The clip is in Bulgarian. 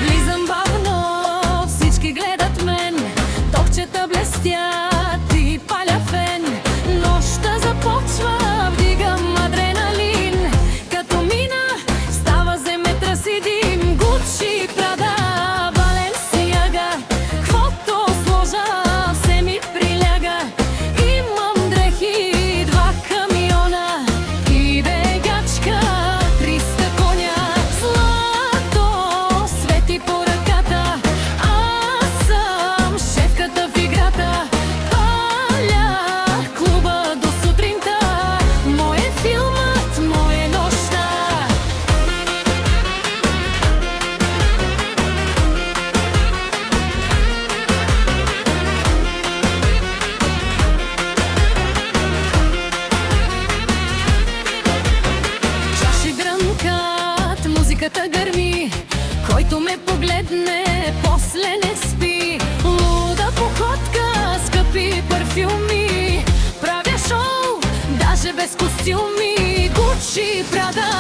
Влизам бавно, всички гледат мен, токчета блестят и паля фен. Нощта започва, вдигам адреналин, като мина става земетра си дим. Гучи, Прада, Баленсиага, квото сложа все ми приляга. Имам дрехи, 2 камиона и бегачка, 300 коня. Злато свети по ръката, аз съм шефката в играта. Паля клуба до сутринта, мой е филмът, мой е нощта. Чаши дрънкат, музиката гърми, който ме погледне, после не спи. Луда походка, скъпи парфюми, правя шоу, даже без костюми. Гучи, Прада,